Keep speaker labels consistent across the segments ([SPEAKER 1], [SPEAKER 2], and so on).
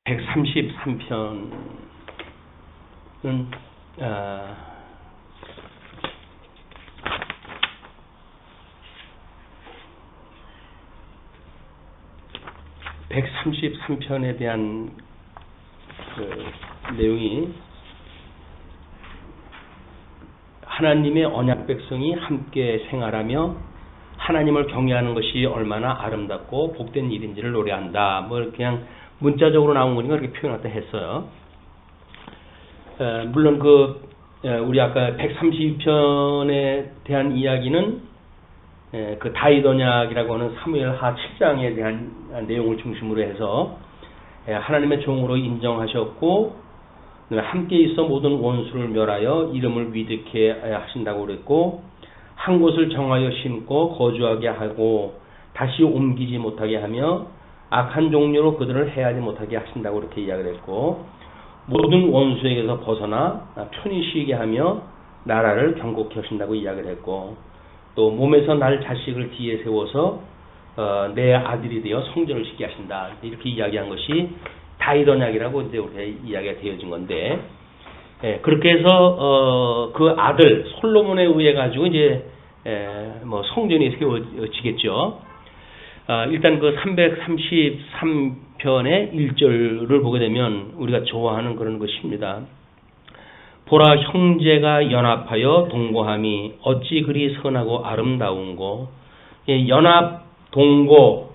[SPEAKER 1] 133편은 133편에 대한 내용이 하나님의 언약 백성이 함께 생활하며 하나님을 경외하는 것이 얼마나 아름답고 복된 일인지를 노래한다. 뭐 그냥 문자적으로 나온 거니까 그렇게 표현했다 했어요. 물론 우리 아까 132편에 대한 이야기는 그 다윗 언약이라고 하는 사무엘하 7장에 대한 내용을 중심으로 해서 하나님의 종으로 인정하셨고 함께 있어 모든 원수를 멸하여 이름을 위득해 하신다고 그랬고 한 곳을 정하여 심고 거주하게 하고 다시 옮기지 못하게 하며 악한 종류로 그들을 해하지 못하게 하신다고 그렇게 이야기를 했고 모든 원수에게서 벗어나 편히 쉬게 하며 나라를 경고케 하신다고 이야기를 했고 또 몸에서 날 자식을 뒤에 세워서 내 아들이 되어 성전을 짓게 하신다 이렇게 이야기한 것이 다윗 언약이라고 이제 우리가 이야기가 되어진 건데 그렇게 해서 그 아들 솔로몬에 의해 가지고 이제 뭐 성전이 세워지겠죠. 일단 그 333편의 1절을 보게 되면 우리가 좋아하는 그런 것입니다. 보라 형제가 연합하여 동거함이 어찌 그리 선하고 아름다운고. 연합 동거라고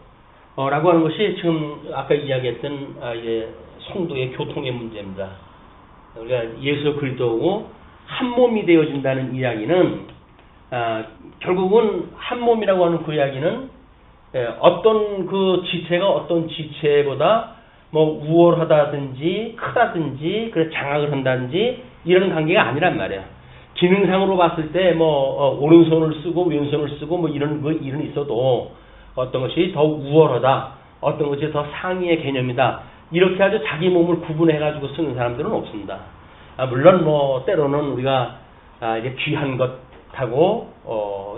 [SPEAKER 1] 하는 것이 지금 아까 이야기했던 성도의 교통의 문제입니다. 우리가 예수 그리스도고 한 몸이 되어진다는 이야기는 결국은 한 몸이라고 하는 그 이야기는 어떤 그 지체가 어떤 지체보다 뭐 우월하다든지 크다든지 그래 장악을 한다든지 이런 관계가 아니란 말이야. 기능상으로 봤을 때 뭐 오른손을 쓰고 왼손을 쓰고 뭐 이런 일은 있어도 어떤 것이 더 우월하다, 어떤 것이 더 상위의 개념이다. 이렇게 아주 자기 몸을 구분해 가지고 쓰는 사람들은 없습니다. 물론 뭐 때로는 우리가 이제 귀한 것하고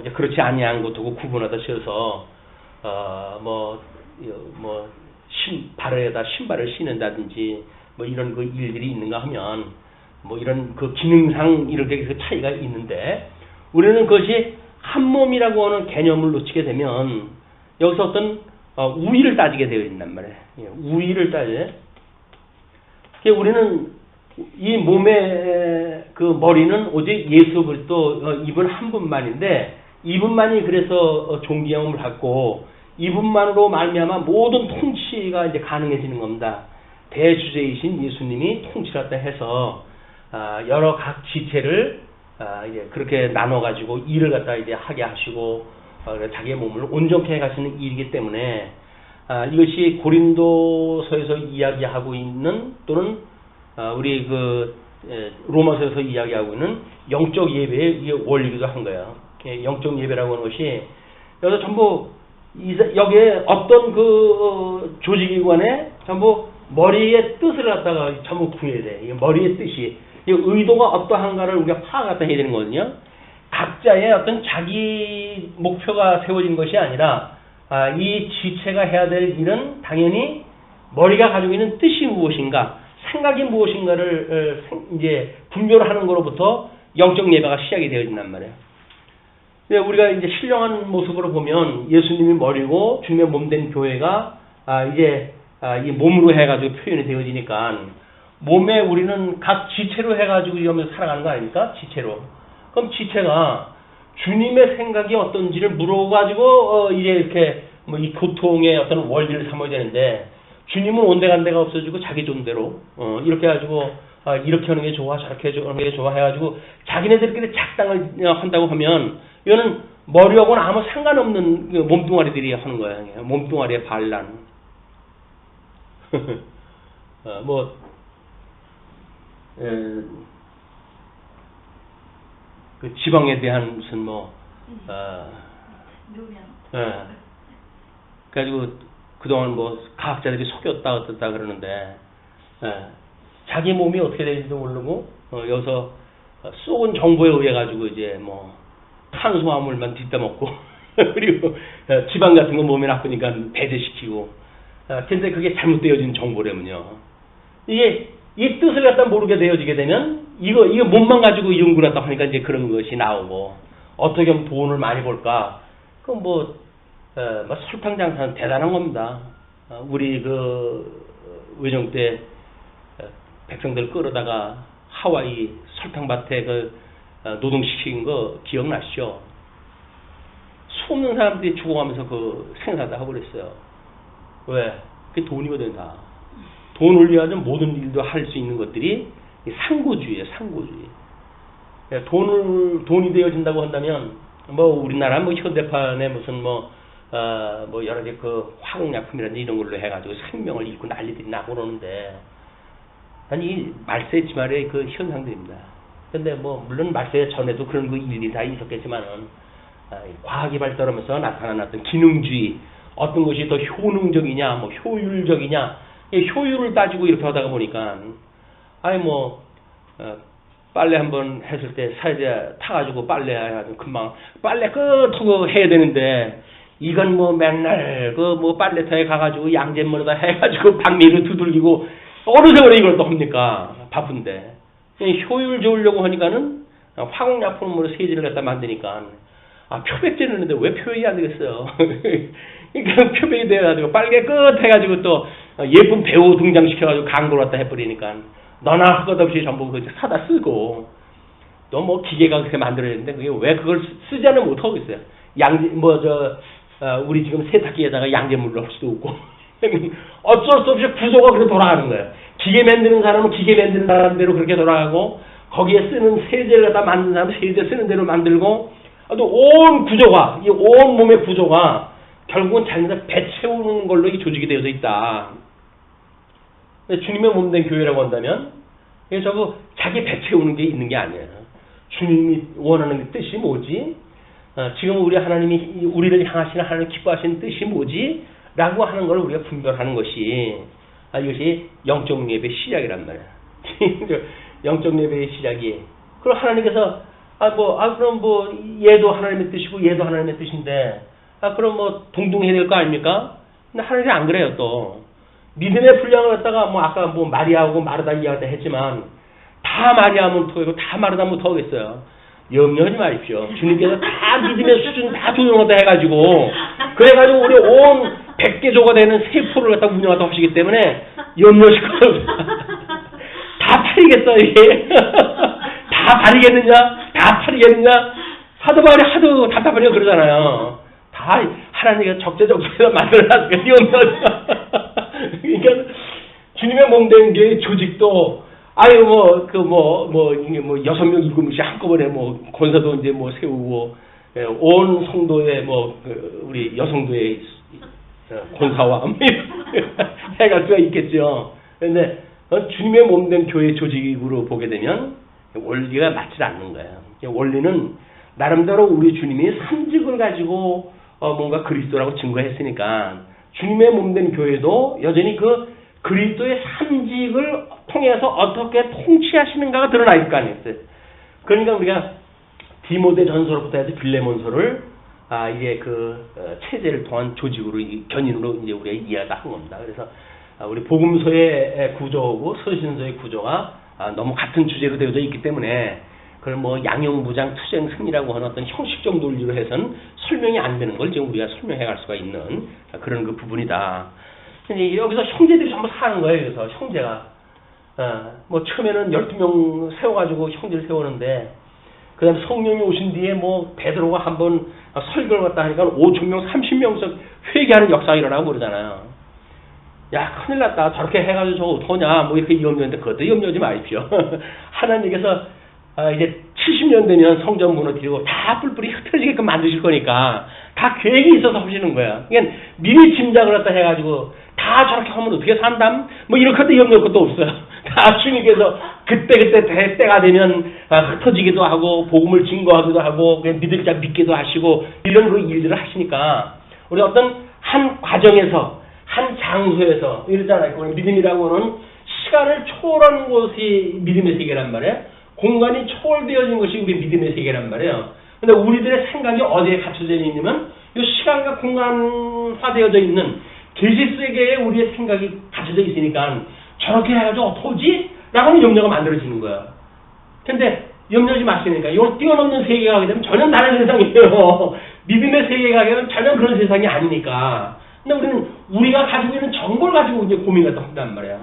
[SPEAKER 1] 이제 그렇지 아니한 것하고 구분하다 쉬어서 발에다 신발을 신는다든지 뭐 이런 그 일들이 있는가 하면 뭐 이런 그 기능상 이렇게 그 차이가 있는데 우리는 그것이 한 몸이라고 하는 개념을 놓치게 되면 여기서 어떤 우위를 따지게 되어 있단 말이에요. 우위를 따져. 우리는 이 몸의 그 머리는 오직 예수 그리스도 이분 한 분만인데 이분만이 그래서 존귀함을 갖고 이분만으로 말미암아 모든 통치가 이제 가능해지는 겁니다. 대주제이신 예수님이 통치했다 해서 여러 각 지체를 이제 그렇게 나눠 가지고 일을 갖다 이제 하게 하시고 자기의 몸을 온전케 해 가시는 일이기 때문에 이것이 고린도서에서 이야기하고 있는 또는 우리 그 로마서에서 이야기하고 있는 영적 예배의 원리기도 한 거예요. 영적 예배라고 하는 것이 여기서 전부 여기에 어떤 그 조직기관에 전부 머리의 뜻을 갖다가 전부 구해야 돼. 머리의 뜻이 의도가 어떠한가를 우리가 파악하다 해야 되는 거거든요. 각자의 어떤 자기 목표가 세워진 것이 아니라 이 지체가 해야 될 일은 당연히 머리가 가지고 있는 뜻이 무엇인가, 생각이 무엇인가를 이제 분별을 하는 것으로부터 영적 예배가 시작이 되어진단 말이에요. 우리가 이제 신령한 모습으로 보면 예수님이 머리고 주님의 몸된 교회가 이제 이 몸으로 해가지고 표현이 되어지니까 몸에 우리는 각 지체로 해가지고 이러면서 살아가는 거 아닙니까? 지체로. 그럼 지체가 주님의 생각이 어떤지를 물어가지고 이제 이렇게 뭐 이 교통의 어떤 원리를 삼아야 되는데 주님은 온데간데가 없어지고 자기 존대로 이렇게 해가지고 이렇게 하는 게 좋아 저렇게 하는 게 좋아 해가지고 자기네들끼리 작당을 한다고 하면 이거는 머리하고는 아무 상관없는 몸뚱아리들이 하는 거야. 몸뚱아리의 반란. 그 지방에 대한 무슨 그래가지고 그동안 과학자들이 속였다 어떻다 그러는데 자기 몸이 어떻게 되는지도 모르고 여기서 쏘은 정보에 의해 가지고 이제 탄수화물만 뒷다 먹고 그리고 지방 같은 거 몸에 나쁘니까 배제시키고 근데 그게 잘못되어진 정보라면요. 이게 이 뜻을 갖다 모르게 되어지게 되면 이거 몸만 가지고 연구를 했다 하니까 이제 그런 것이 나오고 어떻게 하면 돈을 많이 벌까? 그럼 뭐 설탕 장사는 대단한 겁니다. 우리 그 외정 때 백성들 끌어다가 하와이 설탕밭에 그 노동시킨 거 기억나시죠? 수없는 사람들이 죽어가면서 그 생사다 하고 그랬어요. 왜? 그게 돈이거든 다. 돈을 위하여 모든 일도 할 수 있는 것들이 상고주의예요, 상고주의. 돈이 되어진다고 한다면, 뭐, 우리나라 뭐 현대판에 무슨 뭐 여러 개 그 화학약품이라든지 이런 걸로 해가지고 생명을 잃고 난리들이 나고 그러는데, 아니, 말세 지말의 그 현상들입니다. 근데 뭐, 물론 말세 전에도 그런 그 일이 다 있었겠지만은, 과학이 발달하면서 나타났던 기능주의, 어떤 것이 더 효능적이냐, 뭐, 효율적이냐, 효율을 따지고 이렇게 하다가 보니까, 아니 뭐 빨래 한번 했을 때 사이즈에 타가지고 빨래 해가지고 금방 빨래 끄고 해야 되는데, 이건 뭐 맨날 그 뭐 빨래터에 가가지고 양잿물에다 해가지고 박미를 두들기고 어느 세월에 이걸 또 합니까? 바쁜데. 효율 좋으려고 하니까는 화학약품으로 세제를 갖다 만드니까, 표백제를 했는데 왜 표백이 안 되겠어요? 그러니까 표백이 돼가지고 빨개 끝 해가지고 또 예쁜 배우 등장시켜가지고 광고를 갖다 해버리니까 너나 할 것 없이 전부 그거 사다 쓰고, 또 뭐 기계가 그렇게 만들어냈는데 그게 왜 그걸 쓰지 않으면 못하겠어요. 우리 지금 세탁기에다가 양잿물로 할 수도 없고 어쩔 수 없이 구조가 그렇게 돌아가는 거예요. 기계 만드는 사람은 기계 만드는 사람대로 그렇게 돌아가고, 거기에 쓰는 세제를 갖다 만드는 사람은 세제 쓰는 대로 만들고, 또 온 구조가, 이 온 몸의 구조가 결국은 자기가 배 채우는 걸로 이 조직이 되어져 있다. 주님의 몸된 교회라고 한다면, 그래서 자기 배 채우는 게 있는 게 아니에요. 주님이 원하는 뜻이 뭐지? 지금 우리 하나님이 우리를 향하시는 하나님 기뻐하시는 뜻이 뭐지? 라고 하는 걸 우리가 분별하는 것이, 이것이 영적 예배의 시작이란 말이에요. 영적 예배의 시작이. 그럼 하나님께서 그럼 뭐 얘도 하나님의 뜻이고 얘도 하나님의 뜻인데, 그럼 뭐 동등해야 될 거 아닙니까? 근데 하나님이 안 그래요. 또 믿음의 분량을 갖다가 뭐 아까 뭐 마리아하고 마르다 이야기를 했지만, 다 마리아면 토하고 다 마르다면 토하겠어요. 염려하지 마십시오. 주님께서 다 믿음의 수준 다 조정하다 해가지고, 그래가지고 우리 온 100개조가 되는 세포를 갖다 운영하다 하시기 때문에 염려하실 거 없어요. 다 팔리겠어 이게. 다 팔리겠느냐? 다 팔리겠느냐? 사도 바울이 하도 답답하니까 그러잖아요. 다 하나님께서 적재적소에서 만들어놨으니까 염려하지 마. 그러니까 주님의 몸된 게 조직도, 이게 6명, 7명씩 한꺼번에 권사도 이제 세우고, 온 성도의 우리 여성도의 권사와 해갈 수가 있겠죠. 그런데 주님의 몸된 교회 조직으로 보게 되면 원리가 맞지 않는 거예요. 원리는 나름대로 우리 주님이 삼직을 가지고 뭔가 그리스도라고 증거했으니까, 주님의 몸된 교회도 여전히 그 그리스도의 삼직을 통해서 어떻게 통치하시는가가 드러나 있을 거 아니겠어요. 그러니까 우리가 디모데 전서로부터 해서 빌레몬서를 이게 체제를 통한 조직으로, 견인으로 이제 우리가 이해하다 한 겁니다. 그래서 우리 복음서의 구조하고 서신서의 구조가 너무 같은 주제로 되어져 있기 때문에, 그걸 양용무장 투쟁 승리라고 하는 어떤 형식적 논리로 해서는 설명이 안 되는 걸 지금 우리가 설명해 갈 수가 있는 그런 그 부분이다. 여기서 형제들이 전부 사는 거예요. 그래서 형제가 처음에는 12명 세워가지고 형제를 세우는데, 그 다음에 성령이 오신 뒤에 베드로가 한번 설교를 갖다 하니까 5,000명, 30명씩 회개하는 역사가 일어나고 그러잖아요. 야, 큰일 났다. 저렇게 해가지고 저거 어떡하냐. 이렇게 염려했는데, 그것도 염려하지 마십시오. 하나님께서 이제 70년 되면 성전 무너뜨리고 다 뿔뿔이 흩어지게끔 만드실 거니까 다 계획이 있어서 하시는 거야. 그러니까 미리 짐작을 갖다 해가지고 다 저렇게 하면 어떻게 산담? 이렇게 해도 염려할 것도 없어요. 다 주님께서 그때 때가 되면 흩어지기도 하고 복음을 증거하기도 하고 그냥 믿을 자 믿기도 하시고 이런 그 일들을 하시니까, 우리 어떤 한 과정에서 한 장소에서 이러잖아요. 믿음이라고는 시간을 초월하는 것이 믿음의 세계란 말이에요. 공간이 초월되어진 것이 우리 믿음의 세계란 말이에요. 근데 우리들의 생각이 어디에 갖춰져 있냐면, 이 시간과 공간화되어져 있는 계시 세계에 우리의 생각이 갖춰져 있으니까, 저렇게 해가지고 어떡하지? 라고는 염려가 만들어지는 거야. 근데 염려하지 마시니까 이걸 뛰어넘는 세계가 가게 되면 전혀 다른 세상이에요. 믿음의 세계에 가게 되면 전혀 그런 세상이 아니니까. 근데 우리가 가지고 있는 정보를 가지고 이제 고민을 한단 말이야.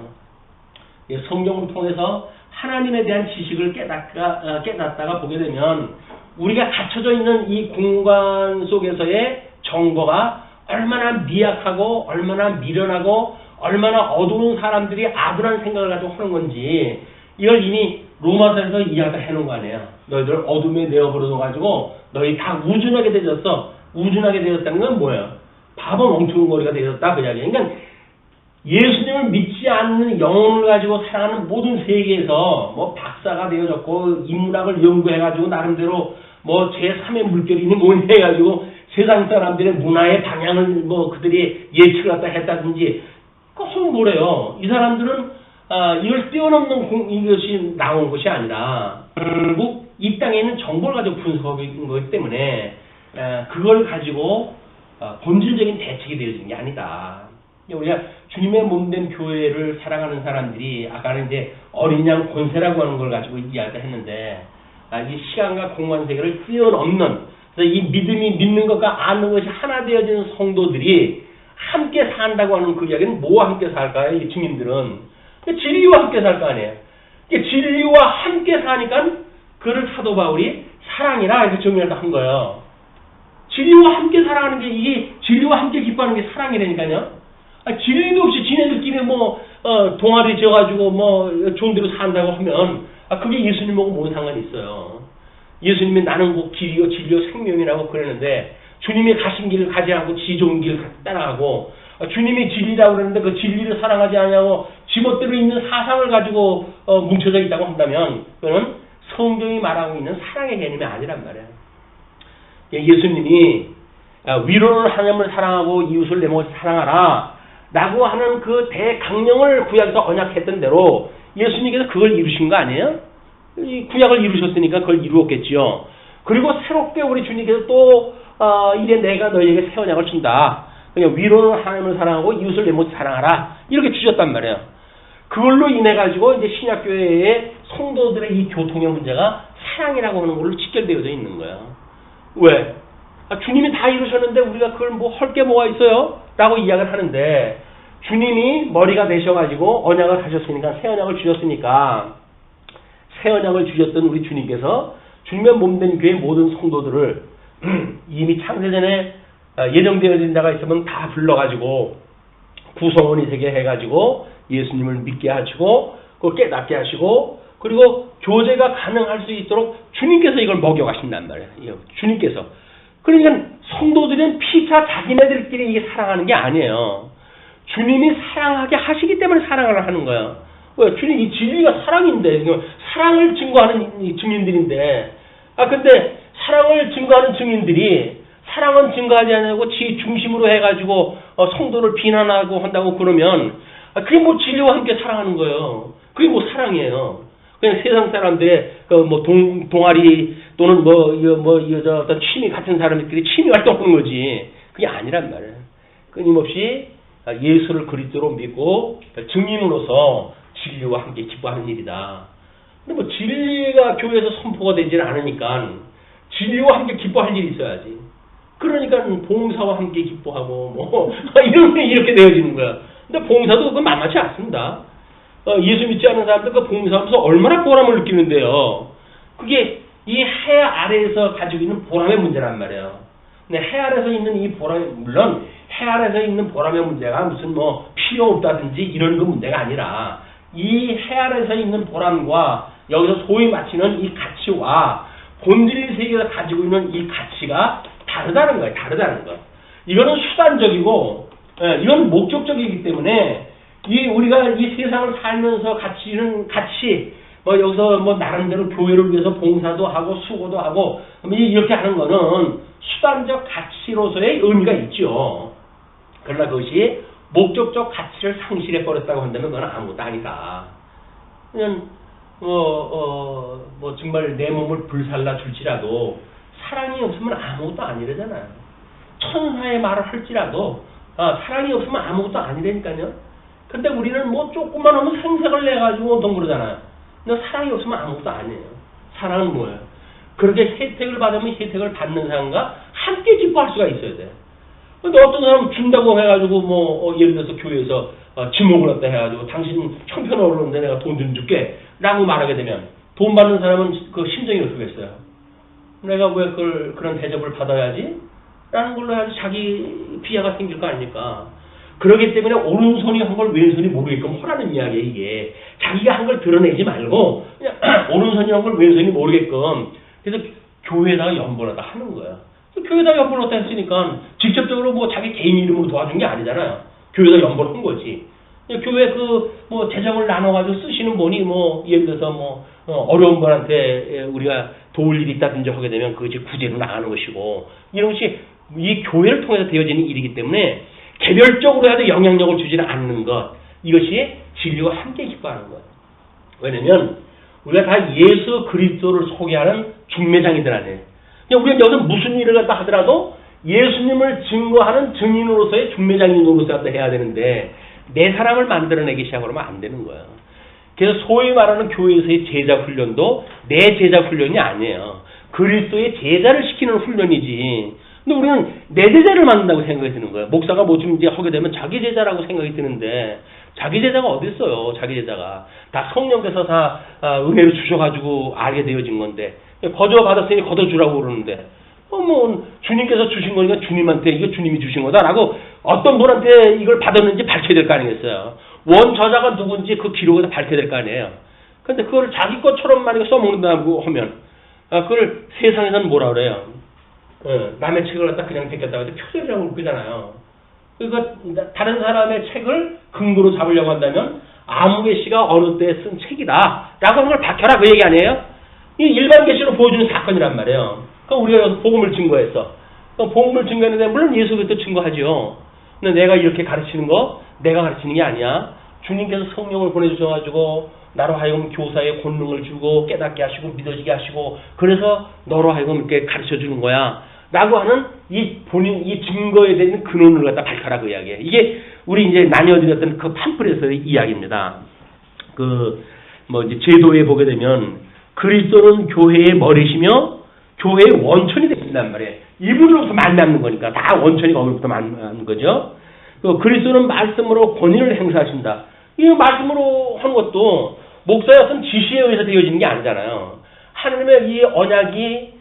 [SPEAKER 1] 성경을 통해서 하나님에 대한 지식을 깨닫다가 보게 되면 우리가 갇혀져 있는 이 공간 속에서의 정보가 얼마나 미약하고 얼마나 미련하고 얼마나 어두운 사람들이 아둔한 생각을 가지고 하는 건지 이걸 이미 로마서에서 이야기를 해놓은 거 아니에요. 너희들 어둠에 내어버려가지고 너희 다 우준하게 되었어. 우준하게 되었다는 건 뭐예요? 바보 멍청거리가 되었다 그 이야기예요. 그러니까 예수님을 믿지 않는 영혼을 가지고 살아가는 모든 세계에서 뭐 박사가 되어졌고 인문학을 연구해가지고 나름대로 뭐 제3의 물결이니 뭐니 해가지고 세상 사람들의 문화의 방향을 뭐 그들이 예측을 갖다 했다든지 그건 뭐래요. 이 사람들은 이걸 뛰어넘는 이것이 나온 것이 아니라 결국 이 땅에 있는 정보를 가지고 분석한 거기 때문에 그걸 가지고 본질적인 대책이 되어진 게 아니다. 우리가 주님의 몸된 교회를 살아가는 사람들이 아까는 이제 어린 양 권세라고 하는 걸 가지고 이야기를 했는데 이 시간과 공간 세계를 뛰어넘는 그래서 이 믿는 것과 아는 것이 하나 되어진 성도들이 함께 산다고 하는 그 이야기는 뭐와 함께 살까요? 이 증인들은 진리와 함께 살 거 아니에요. 진리와 함께 사니까 그를 사도 바울이 사랑이라 이렇게 정의를 한 거예요. 진리와 함께 살아가는 게 이게 진리와 함께 기뻐하는 게 사랑이라니까요. 진리도 없이 지네들끼리 동아리 지어가지고 좋은 데로 산다고 하면 그게 예수님하고 뭔 상관이 있어요. 예수님이 나는 곧 길이요 진리요 생명이라고 그랬는데 주님이 가신 길을 가지 않고 지 좋은 길을 따라가고 주님이 진리라고 그러는데 그 진리를 사랑하지 않냐고 지멋대로 있는 사상을 가지고 뭉쳐져 있다고 한다면 그거는 성경이 말하고 있는 사랑의 개념이 아니란 말이에요. 예수님이 위로는 하나님을 사랑하고 이웃을 내 몸을 사랑하라 라고 하는 그 대강령을 구약에서 언약했던 대로 예수님께서 그걸 이루신 거 아니에요? 이 구약을 이루셨으니까 그걸 이루었겠지요. 그리고 새롭게 우리 주님께서 또 이제 내가 너희에게 새 언약을 준다. 그냥 위로는 하나님을 사랑하고 이웃을 내 몸을 사랑하라. 이렇게 주셨단 말이에요. 그걸로 인해 가지고 이제 신약교회의 성도들의 이 교통의 문제가 사랑이라고 하는 걸로 직결되어져 있는 거예요. 왜? 주님이 다 이루셨는데 우리가 그걸 뭐 할 게 뭐가 있어요? 라고 이야기를 하는데 주님이 머리가 되셔가지고 언약을 하셨으니까 새 언약을 주셨으니까 새 언약을 주셨던 우리 주님께서 주님의 몸된 교회 모든 성도들을 이미 창세전에 예정되어진 자가 있으면 다 불러가지고 구성원이 되게 해가지고 예수님을 믿게 하시고 그걸 깨닫게 하시고 그리고 교제가 가능할 수 있도록 주님께서 이걸 먹여가신단 말이에요. 주님께서. 그러니까 성도들은 피차 자기네들끼리 이게 사랑하는 게 아니에요. 주님이 사랑하게 하시기 때문에 사랑을 하는 거예요. 왜? 주님 이 진리가 사랑인데 사랑을 증거하는 이 증인들인데 근데 사랑을 증거하는 증인들이 사랑은 증거하지 않냐고 지 중심으로 해가지고 성도를 비난하고 한다고 그러면 그게 뭐 진리와 함께 사랑하는 거예요. 그게 뭐 사랑이에요. 그냥 세상 사람들의 동아리 또는 어떤 취미 같은 사람들끼리 취미 활동하는 거지. 그게 아니란 말이에요. 끊임없이 예수를 그리스도로 믿고 증인으로서 진리와 함께 기뻐하는 일이다. 근데 뭐 진리가 교회에서 선포가 되지는 않으니까 진리와 함께 기뻐할 일이 있어야지. 그러니까 봉사와 함께 기뻐하고 이런 게 이렇게 되어지는 거야. 근데 봉사도 그건 만만치 않습니다. 예수 믿지 않는 사람들 그 봉사하면서 얼마나 보람을 느끼는데요. 그게 이 해 아래에서 가지고 있는 보람의 문제란 말이에요. 근데 해 아래에서 있는 이 보람, 물론 해 아래에서 있는 보람의 문제가 무슨 필요 없다든지 이런 그 문제가 아니라 이 해 아래에서 있는 보람과 여기서 소위 마치는 이 가치와 본질 세계에서 가지고 있는 이 가치가 다르다는 거예요. 다르다는 거. 이거는 수단적이고, 이건 목적적이기 때문에 우리가 이 세상을 살면서 여기서 나름대로 교회를 위해서 봉사도 하고 수고도 하고 이렇게 하는 거는 수단적 가치로서의 의미가 있죠. 그러나 그것이 목적적 가치를 상실해 버렸다고 한다면 그건 아무것도 아니다. 그냥 정말 내 몸을 불살라 줄지라도 사랑이 없으면 아무것도 아니라잖아요. 천사의 말을 할지라도 사랑이 없으면 아무것도 아니라니까요. 근데 우리는 뭐 조금만 하면 생색을 내가지고 온통 그러잖아요. 근데 사랑이 없으면 아무것도 아니에요. 사랑은 뭐예요? 그렇게 혜택을 받으면 혜택을 받는 사람과 함께 기뻐할 수가 있어야 돼. 근데 어떤 사람은 준다고 해가지고 뭐 예를 들어서 교회에서 지목을 했다 해가지고 당신 형편없는데 오르는데 내가 돈 좀 줄게 라고 말하게 되면 돈 받는 사람은 그 심정이 어떻겠어요? 내가 왜 그런 대접을 받아야지? 라는 걸로 해야지 자기 비하가 생길 거 아닙니까? 그렇기 때문에 오른손이 한 걸 왼손이 모르게끔 하라는 이야기예요, 이게. 자기가 한 걸 드러내지 말고, 그냥 오른손이 한 걸 왼손이 모르게끔. 그래서 교회에다가 연보하다 하는 거야. 교회에다가 연보하다 했으니까 직접적으로 뭐 자기 개인 이름으로 도와준 게 아니잖아요. 교회에다 연보한 거지. 교회 뭐 재정을 나눠가지고 쓰시는 분이 뭐, 예를 들어서 뭐, 어려운 분한테 우리가 도울 일이 있다든지 하게 되면 그것이 구제로 나가는 것이고, 이런 것이 이 교회를 통해서 되어지는 일이기 때문에 개별적으로 해도 영향력을 주지는 않는 것, 이것이 진리와 함께 기뻐하는 것. 왜냐면 우리가 다 예수 그리스도를 소개하는 중매장이들 아니에요. 우리가 여기서 무슨 일을 갖다 하더라도 예수님을 증거하는 증인으로서의 중매장인으로서 갖다 해야 되는데 내 사람을 만들어내기 시작하면 안 되는 거예요. 그래서 소위 말하는 교회에서의 제자 훈련도 내 제자 훈련이 아니에요. 그리스도의 제자를 시키는 훈련이지. 근데 우리는 내 제자를 만든다고 생각이 드는 거예요. 목사가 뭐 좀 이제 하게 되면 자기 제자라고 생각이 드는데 자기 제자가 어디 있어요? 자기 제자가 다 성령께서 다 은혜를 주셔가지고 알게 되어진 건데 거저 받았으니 거둬 주라고 그러는데 뭐 주님께서 주신 거니까 주님한테 이거 주님이 주신 거다라고 어떤 분한테 이걸 받았는지 밝혀야 될 거 아니겠어요? 원 저자가 누군지 그 기록에서 밝혀야 될 거 아니에요? 근데 그걸 자기 것처럼 만약에 써먹는다고 하면 그걸 세상에서는 뭐라 그래요? 남의 책을 갖다 그냥 베꼈다고 해서 표절이라고 그러잖아요. 그러니까 다른 사람의 책을 근거로 잡으려고 한다면 아무개 씨가 어느 때 쓴 책이다 라고 하는 걸 밝혀라 그 얘기 아니에요? 이 일반 계시로 보여주는 사건이란 말이에요. 그럼 우리가 여기서 복음을 증거했어. 그럼 복음을 증거했는데 물론 예수 그리스도 증거하죠. 근데 내가 이렇게 가르치는 거 내가 가르치는 게 아니야. 주님께서 성령을 보내주셔가지고 나로 하여금 교사의 권능을 주고 깨닫게 하시고 믿어지게 하시고 그래서 너로 하여금 이렇게 가르쳐주는 거야 라고 하는 이 증거에 대한 근원을 갖다 밝혀라 그 이야기예요. 이게 우리 이제 나뉘어드렸던 그 팜플에서의 이야기입니다. 이제 제도에 보게 되면 그리스도는 교회의 머리시며 교회의 원천이 되신단 말이에요. 이분으로부터 만나는 거니까 다 원천이 거기로부터 만나는 거죠. 그리스도는 말씀으로 권위를 행사하신다. 이 말씀으로 하는 것도 목사의 어떤 지시에 의해서 되어지는 게 아니잖아요. 하나님의 이 언약이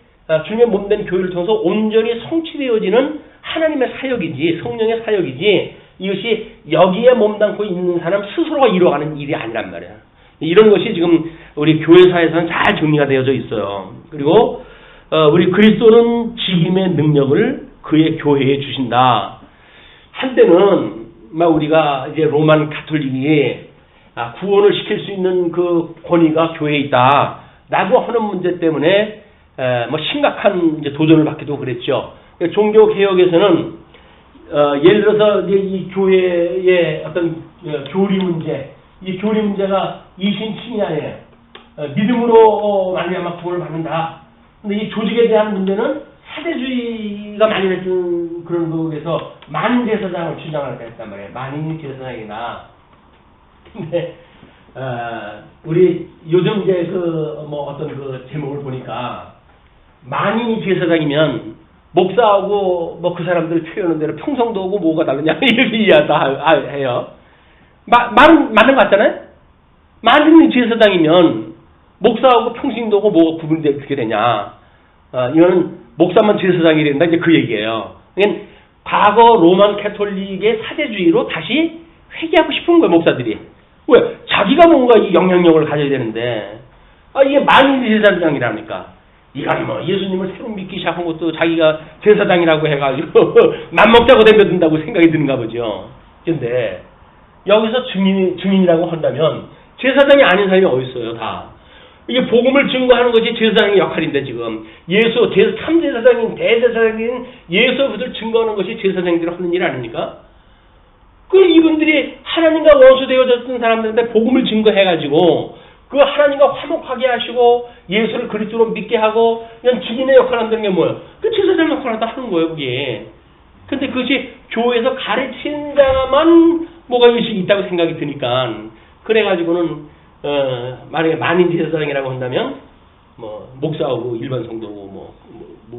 [SPEAKER 1] 주님의 몸된 교회를 통해서 온전히 성취되어지는 하나님의 사역이지 성령의 사역이지 이것이 여기에 몸담고 있는 사람 스스로가 이루어가는 일이 아니란 말이야. 이런 것이 지금 우리 교회사에서는 잘 정리가 되어져 있어요. 그리고 우리 그리스도는 직임의 능력을 그의 교회에 주신다. 한때는 우리가 이제 로만 가톨릭이 구원을 시킬 수 있는 그 권위가 교회에 있다라고 하는 문제 때문에 심각한 이제 도전을 받기도 그랬죠. 종교 개혁에서는 예를 들어서 이제 이 교회의 어떤 교리 문제, 이 교리 문제가 이신칭의아니에요. 믿음으로 말미암아 구원을 받는다. 근데 이 조직에 대한 문제는 사대주의가 많이 했던 그런 거에서 만제사장을 주장을 했단 말이에요. 만인 제사장이나. 근데 우리 요즘 이제 어떤 그 제목을 보니까 만인이 제사장이면 목사하고 그 사람들 표현한 대로 평성도 오고 뭐가 다르냐 이렇게 이해하다 해요. 맞는 거 같잖아요? 만인이 제사장이면 목사하고 평신도 오고 뭐가 구분이 어떻게 되냐. 이거는 목사만 제사장이 된다 이제 그 얘기예요. 그러니까 과거 로만 캐톨릭의 사제주의로 다시 회귀하고 싶은 거예요, 목사들이. 왜? 자기가 뭔가 이 영향력을 가져야 되는데, 이게 만인 제사장이라니까. 이건 예수님을 새로 믿기 시작한 것도 자기가 제사장이라고 해가지고, 맘먹자고 덤벼든다고 생각이 드는가 보죠. 근데, 여기서 증인이라고 한다면, 제사장이 아닌 사람이 어딨어요, 다. 이게 복음을 증거하는 것이 제사장의 역할인데 지금 참 제사장인 대제사장인 예수 그리스도를 증거하는 것이 제사장들이 하는 일 아닙니까? 이분들이 하나님과 원수 되어졌던 사람들한테 복음을 증거해가지고 그 하나님과 화목하게 하시고 예수를 그리스도로 믿게 하고 이런 증인의 역할을 한다는 게 뭐예요? 그 제사장 역할을 다 하는 거예요, 그게. 근데 그것이 교회에서 가르친 자만 뭐가 있다고 생각이 드니까 그래가지고는 만약에 만인제사장이라고 한다면 뭐 목사하고 일반 성도고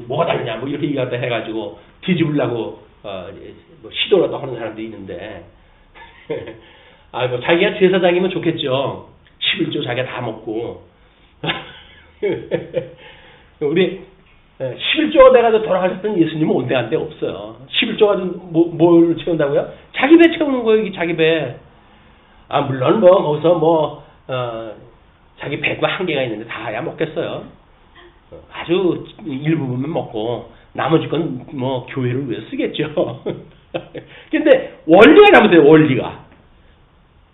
[SPEAKER 1] 뭐가 다르냐 뭐 이렇게 얘기하다 해가지고 뒤집으려고 뭐 시도라도 하는 사람도 있는데 뭐 자기가 제사장이면 좋겠죠. 11조 자기가 다 먹고 우리 11조가 돼가지고 돌아가셨던 예수님은 온데간 데 없어요. 11조 가지고 뭘 채운다고요? 자기 배 채우는 거예요. 이게 자기 배. 물론 거기서 자기 배가 한계가 있는데 다야 먹겠어요. 아주 일부분만 먹고 나머지 건 뭐 교회를 위해 쓰겠죠. 근데 원리가 잘못돼요. 원리가.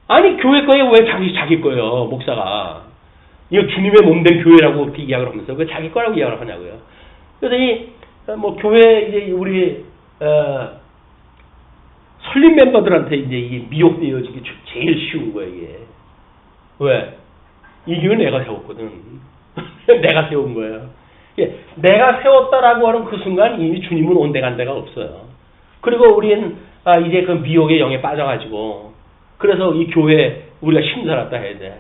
[SPEAKER 1] 아니 교회 거에 왜 자기 거예요. 목사가. 이거 주님의 몸된 교회라고 그렇게 이야기를 하면서 왜 자기 거라고 이야기를 하냐고요. 그래서 교회 이제 우리 설립 멤버들한테 이제 이 미혹되어지기 제일 쉬운 거예요. 이게. 왜? 이 교회 내가 세웠거든. 내가 세운 거예요. 내가 세웠다라고 하는 그 순간 이미 주님은 온데간데가 없어요. 그리고 우리는 이제 그 미혹의 영에 빠져가지고 그래서 이 교회 우리가 힘들었다 해야 돼.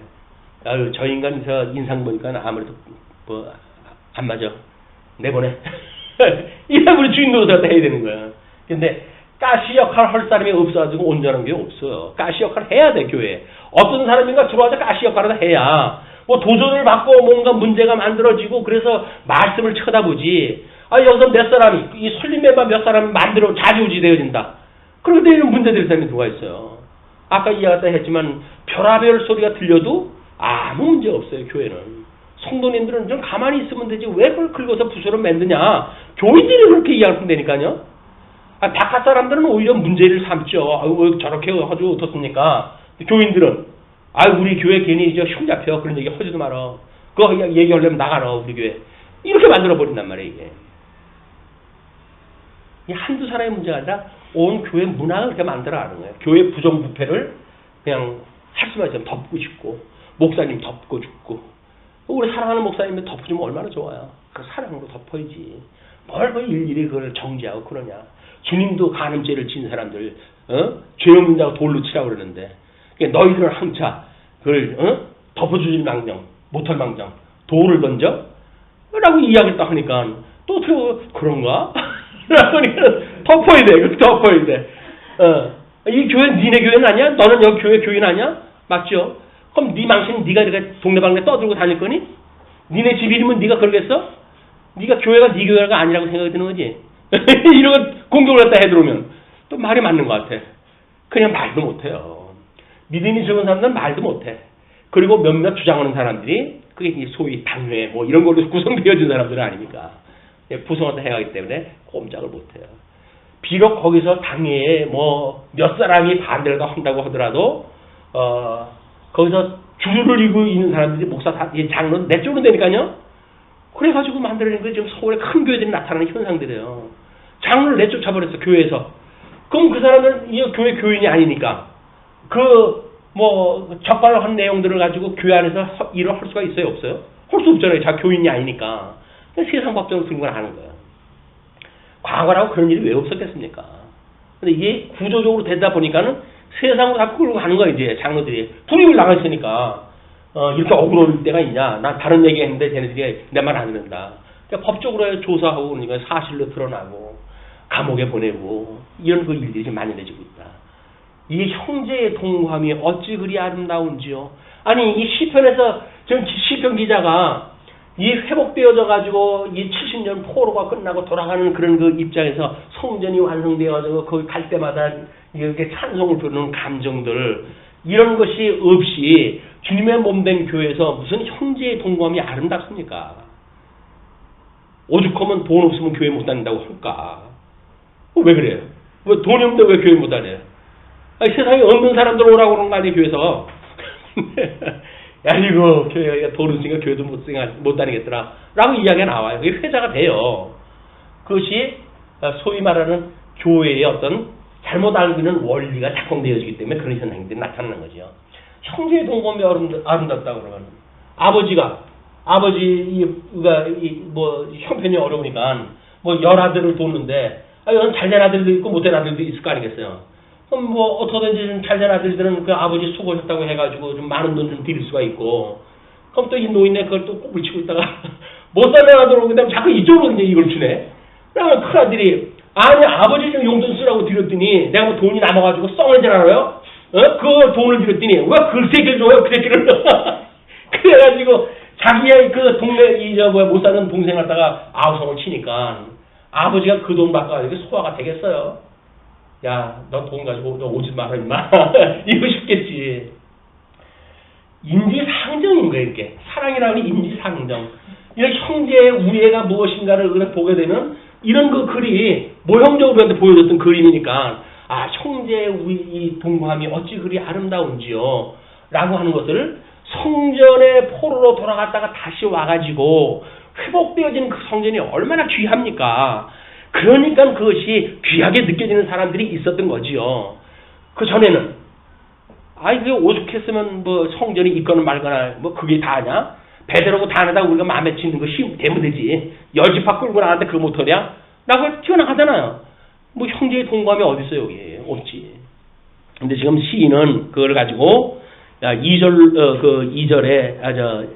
[SPEAKER 1] 저 인간 저 인상 보니까 아무래도 안 맞아. 내보내. 이래 우리 주인 노릇을 해야 되는 거야. 근데 가시 역할 할 사람이 없어가지고 온전한 게 없어요. 가시 역할 해야 돼 교회에. 어떤 사람인가 들어와서 가시 역할을 해야 도전을 받고 뭔가 문제가 만들어지고 그래서 말씀을 쳐다보지. 여기서 몇 사람이 이 설립 멤버 몇 사람이 만들어 자지우지 되어진다. 그런데 이런 문제될 사람이 누가 있어요. 아까 이야기했다 했지만 별하별 소리가 들려도 아무 문제 없어요. 교회는. 성도님들은 좀 가만히 있으면 되지 왜 그걸 긁어서 부서로 만드냐. 교인들이 그렇게 이야기한다니까요. 바깥 사람들은 오히려 문제를 삼죠. 왜 저렇게 하죠 어떻습니까? 교인들은 우리 교회 괜히 흉 잡혀. 그런 얘기 하지도 말어. 그거 얘기하려면 나가라 우리 교회. 이렇게 만들어버린단 말이에요. 이게 한두 사람의 문제가 아니라 온 교회 문화를 그렇게 만들어가는 거예요. 교회 부정부패를 그냥 할 수만 있으면 덮고 싶고 목사님 덮고 죽고 우리 사랑하는 목사님이 덮어주면 얼마나 좋아요. 그 사랑으로 덮어야지. 뭘 일일이 그걸 정지하고 그러냐. 주님도 간음죄를 진 사람들 죄 없는다고 돌로 치라고 그러는데 너희들은 항차 그걸 덮어주질 망정 못할 망정 돌을 던져? 라고 이야기했다 하니까 또 어떻게 그런가? 라고 덮어야 돼. 덮어야 돼. 이 교회 니네 교회는 아니야? 너는 여기 교회 교인 아니야? 맞죠? 그럼 네 망신 네가 이렇게 동네방네 떠들고 다닐 거니? 니네 집 이름은 네가 그러겠어? 네가 교회가 네 교회가 아니라고 생각이 드는 거지? 이런 공격을 갖다 해들어오면 또 말이 맞는 것 같아. 그냥 말도 못해요. 믿음이 적은 사람들은 말도 못해. 그리고 몇몇 주장하는 사람들이 그게 소위 당회 뭐 이런 걸로 구성되어진 사람들은 아닙니까? 구성을 해가기 때문에 꼼짝을 못해요. 비록 거기서 당회에 뭐 몇 사람이 반대를 한다고 하더라도 거기서 주를 이고 있는 사람들이 목사 장로 내쫓는 데니까요. 그래가지고 만들어낸 게 지금 서울에 큰 교회들이 나타나는 현상들이에요. 장로를 내쫓아버렸어 교회에서. 그럼 그 사람은 이 교회 교인이 아니니까 적발로 한 내용들을 가지고 교회 안에서 일을 할 수가 있어요 없어요? 할 수 없잖아요. 자 교인이 아니니까. 세상 법정을 들고 하는 거예요. 과거라고 그런 일이 왜 없었겠습니까? 근데 이게 구조적으로 되다 보니까는 세상으로 다 끌고 가는 거야 이제 장로들이. 불임을 나가 있으니까 이렇게 억울할 때가 있냐. 난 다른 얘기 했는데 쟤네들이 내 말 안 듣는다. 그러니까 법적으로 조사하고 그러니까 사실로 드러나고 감옥에 보내고 이런 그 일들이 지금 만연해지고 있다. 이 형제의 동감이 어찌 그리 아름다운지요. 아니 이 시편에서 지금 시편 기자가 이 회복되어져 가지고 이 70년 포로가 끝나고 돌아가는 그런 그 입장에서 성전이 완성되어 가지고 거기 갈 때마다 이렇게 찬송을 부르는 감정들 이런 것이 없이 주님의 몸된 교회에서 무슨 형제의 동감이 아름답습니까? 오죽하면 돈 없으면 교회 못 다닌다고 할까? 왜 그래요? 왜 돈이 없는데 왜 교회 못 다녀요? 세상에 없는 사람들 오라고 그런 거 아니에요 교회에서? 야 이거 교회가 돈 없으니까 교회도 못 다니겠더라 라고 이야기가 나와요. 그게 회자가 돼요. 그것이 소위 말하는 교회의 어떤 잘못 알고 있는 원리가 작동되어지기 때문에 그런 현상들이 나타나는 거죠. 형제의 동감이 아름답다고 그러면 아버지가 형편이 어려우니까 열아들을 돕는데 여기 잘된 아들도 있고 못된 아들도 있을 거 아니겠어요. 뭐 어떻게든지 좀 잘된 아들들은 그 아버지 수고하셨다고 해가지고 좀 많은 돈 좀 드릴 수가 있고, 그럼 또 이 노인네 그걸 또 꼭 붙이고 있다가 못 사는 아들 오기 때문에 자꾸 이쪽으로 이제 이걸 주네. 그러면 큰 아들이 아니 아버지 좀 용돈 쓰라고 드렸더니 내가 뭐 돈이 남아가지고 썩을 줄 알아요? 그 돈을 드렸더니 왜 그 새끼를 줘요? 그 새끼를 그래가지고 자기의 그 동네 못 사는 동생 갖다가 아우성을 치니까 아버지가 그 돈 받아가지고 소화가 되겠어요? 야, 너 돈 가지고 너 오지 마라 임마. 이거 싶겠지. 인지상정인 거예요, 이렇게. 사랑이라는 인지상정. 이런 형제의 우애가 무엇인가를 보게 되는 이런 그 글이 모형적으로 우리한테 보여줬던 그림이니까, 아, 형제의 이 동감이 어찌 그리 아름다운지요. 라고 하는 것을 성전의 포로로 돌아갔다가 다시 와가지고 회복되어지는 그 성전이 얼마나 귀합니까? 그러니까 그것이 귀하게 느껴지는 사람들이 있었던 거지요. 그 전에는 아이 그게 오죽했으면 뭐 성전이 있거나 말거나 뭐 그게 다냐? 베드로고 다하다 우리가 마음에 치는 거 되면 되지. 열지파 끌고 나가는데 그거 못하냐? 라고 튀어나가잖아요. 뭐 형제의 동감이 어디 있어요 여기? 없지. 근데 지금 시인은 그걸 가지고 2절에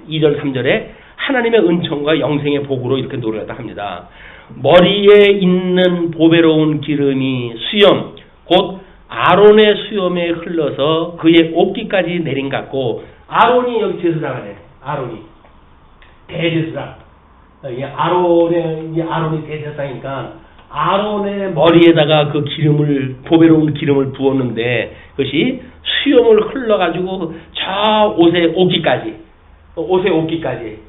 [SPEAKER 1] 2절 3절에 하나님의 은총과 영생의 복으로 이렇게 노래했다 합니다. 머리에 있는 보배로운 기름이 수염 곧 아론의 수염에 흘러서 그의 옷깃까지 내린 같고, 아론이 여기 제사장이네. 아론이 대제사장. 아론이 대제사장이니까 아론의 머리에다가 그 기름을 보배로운 기름을 부었는데 그것이 수염을 흘러가지고 저 옷의 옷깃까지.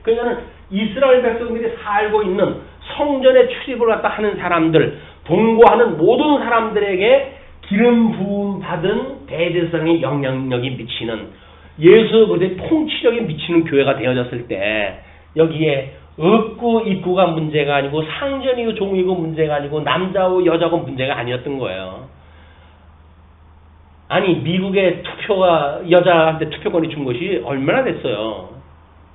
[SPEAKER 1] 그러니까는 이스라엘 백성들이 살고 있는 성전에 출입을 갖다 하는 사람들, 동거하는 모든 사람들에게 기름 부음 받은 대제사장의 영향력이 미치는, 예수 그리스도의 통치력이 미치는 교회가 되어졌을 때 여기에 없고 입구가 문제가 아니고 상전이고 종이고 문제가 아니고 남자고 여자고 문제가 아니었던 거예요. 아니 미국의 투표가 여자한테 투표권이 준 것이 얼마나 됐어요.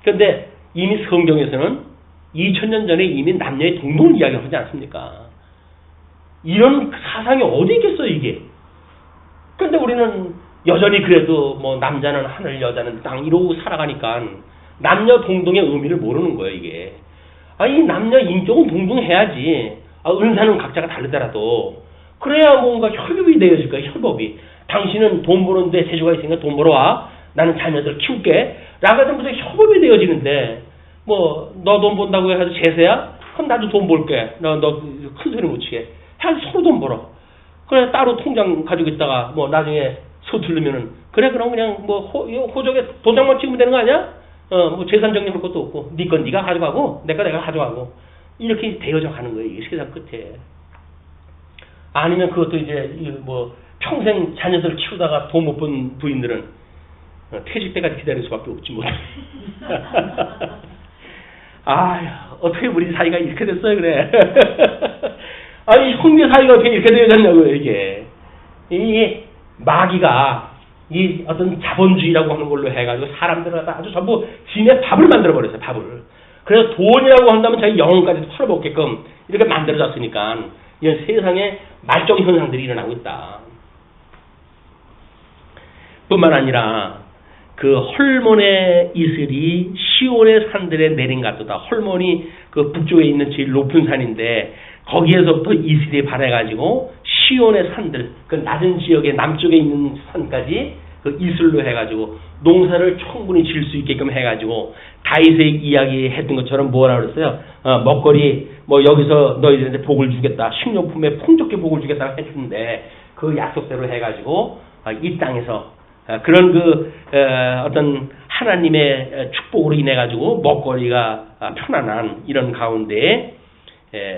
[SPEAKER 1] 그런데 이미 성경에서는 2000년 전에 이미 남녀의 동등을 이야기를 하지 않습니까? 이런 사상이 어디 있겠어요 이게. 그런데 우리는 여전히 그래도 뭐 남자는 하늘 여자는 땅 이러고 살아가니까 남녀 동등의 의미를 모르는 거예요 이게. 아니 남녀 인격은 동등해야지. 은사는 각자가 다르더라도 그래야 뭔가 협업이 되어질 거예요. 협업이. 당신은 돈 버는데 재주가 있으니까 돈 벌어와. 나는 자녀들 키울게. 라고 해서 무슨 협업이 되어지는데 뭐 너 돈 번다고 해서 제세야? 그럼 나도 돈 벌게. 너 큰 소리 못 치게. 서로 돈 벌어. 그래 따로 통장 가지고 있다가 뭐 나중에 서툴르면은 그래 그럼 그냥 뭐 호적에 도장만 찍으면 되는 거 아니야? 뭐 재산 정리할 것도 없고 네 건 네가 가져가고 내 거 내가 가져가고 이렇게 되어져 가는 거예요. 이 세상 끝에. 아니면 그것도 이제 뭐 평생 자녀들 키우다가 돈 못 번 부인들은 퇴직 때까지 기다릴 수밖에 없지 뭐. 아휴 어떻게 우리 사이가 이렇게 됐어요 그래. 아니 형제 사이가 어떻게 이렇게 되어졌냐고요 이게. 이 마귀가 이 어떤 자본주의라고 하는 걸로 해가지고 사람들을 갖다 아주 전부 지네 밥을 만들어 버렸어요. 밥을. 그래서 돈이라고 한다면 자기 영혼까지 털어먹게끔 이렇게 만들어졌으니까 이런 세상에 말종 현상들이 일어나고 있다. 뿐만 아니라 그 헐몬의 이슬이 시온의 산들에 내린 같도다. 헐몬이 그 북쪽에 있는 제일 높은 산인데 거기에서부터 이슬이 발해가지고 시온의 산들, 그 낮은 지역의 남쪽에 있는 산까지 그 이슬로 해가지고 농사를 충분히 지을 수 있게끔 해가지고 다윗의 이야기했던 것처럼 뭐라 그랬어요? 먹거리 뭐 여기서 너희들한테 복을 주겠다, 식료품에 풍족히 복을 주겠다고 했는데 그 약속대로 해가지고 이 땅에서 그런 그 어떤 하나님의 축복으로 인해 가지고 먹거리가 편안한 이런 가운데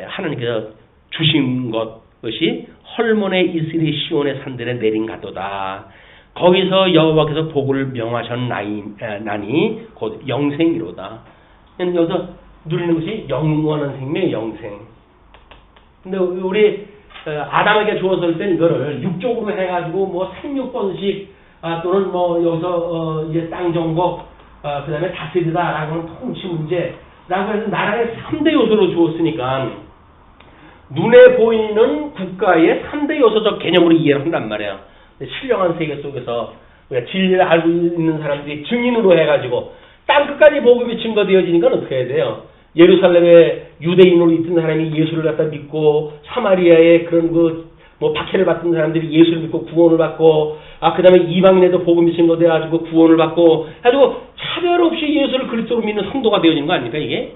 [SPEAKER 1] 하나님께서 주신 것이 헐몬의 이슬이 시온의 산들에 내린 같도다. 거기서 여호와께서 복을 명하셨나니 곧 영생이로다. 여기서 누리는 것이 영원한 생명의 영생. 근데 우리 아담에게 주었을 때 이거를 육적으로 해가지고 뭐 생육번식 또는 뭐 여기서 이제 땅 정복 그다음에 다스리다라고 하는 통치 문제라고 해서 나라의 3대 요소로 주었으니까 눈에 보이는 국가의 3대 요소적 개념으로 이해를 한단 말이에요. 신령한 세계 속에서 우리가 진리를 알고 있는 사람들이 증인으로 해가지고 땅끝까지 복음이 증거되어지니까 어떻게 해야 돼요? 예루살렘에 유대인으로 있던 사람이 예수를 갖다 믿고 사마리아에 그런 박해를 받던 사람들이 예수를 믿고 구원을 받고 그 다음에 이방인에도 복음이 증거되어가지고 구원을 받고 해가지고 차별 없이 예수를 그리스도로 믿는 성도가 되어지는 거 아닙니까 이게?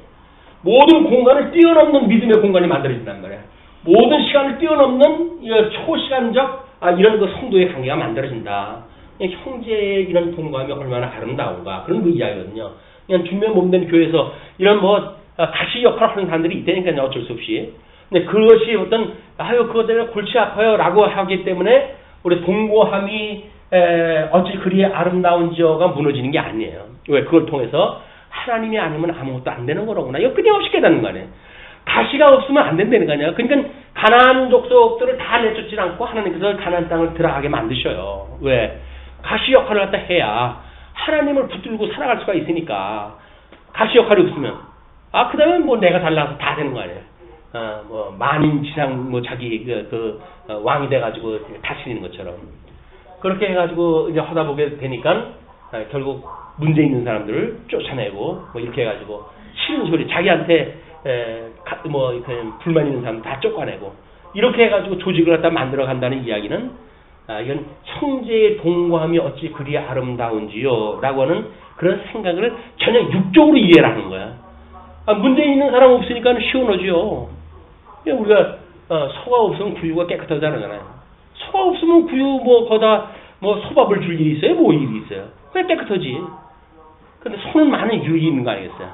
[SPEAKER 1] 모든 공간을 뛰어넘는 믿음의 공간이 만들어진단 말이야. 모든 시간을 뛰어넘는 초시간적 이런 그 성도의 관계가 만들어진다. 형제의 이런 동감이 얼마나 아름다운가 그런 그 이야기거든요. 그냥 중면 몸된 교회에서 이런 가시 역할을 하는 사람들이 있다니까요. 어쩔 수 없이. 근데 그것이 어떤 그것 때문에 골치 아파요라고 하기 때문에 우리 동거함이 어찌 그리 아름다운지가 무너지는 게 아니에요. 왜? 그걸 통해서 하나님이 아니면 아무것도 안 되는 거로구나. 이거 끊임없이 깨닫는 거 아니에요. 가시가 없으면 안 된다는 거 아니에요. 그러니까 가나안 족속들을 다 내쫓지 않고 하나님께서 가나안 땅을 들어가게 만드셔요. 왜? 가시 역할을 갖다 해야 하나님을 붙들고 살아갈 수가 있으니까. 가시 역할이 없으면 그 다음에 내가 달라서 다 되는 거 아니에요. 만인지상 자기 왕이 돼가지고 다스리는 것처럼 그렇게 해가지고 이제 하다 보게 되니까 결국 문제 있는 사람들을 쫓아내고 이렇게 해가지고 싫은 소리 자기한테 불만 있는 사람 다 쫓아내고 이렇게 해가지고 조직을 갖다 만들어 간다는 이야기는 이건 형제의 동거함이 어찌 그리 아름다운지요 라고 하는 그런 생각을 전혀 육적으로 이해를 하는 거야. 문제 있는 사람 없으니까 시원하죠. 우리가 소가 없으면 구유가 깨끗하다는 거잖아요. 소가 없으면 구유 거다 소밥을 줄 일이 있어요? 뭐 일이 있어요? 그냥 깨끗하지. 근데 소는 많은 유익이 있는 거 아니겠어요?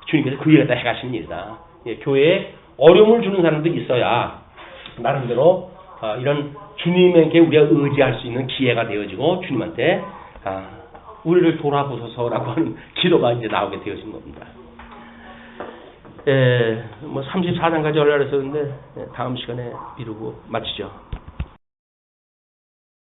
[SPEAKER 1] 주님께서 그 일을 다 해가시는 일이다. 교회에 어려움을 주는 사람도 있어야 나름대로 이런 주님에게 우리가 의지할 수 있는 기회가 되어지고 주님한테 우리를 돌아보소서라고 하는 기도가 이제 나오게 되어진 겁니다. 34장까지 하려고 했었는데 다음 시간에 미루고 마치죠.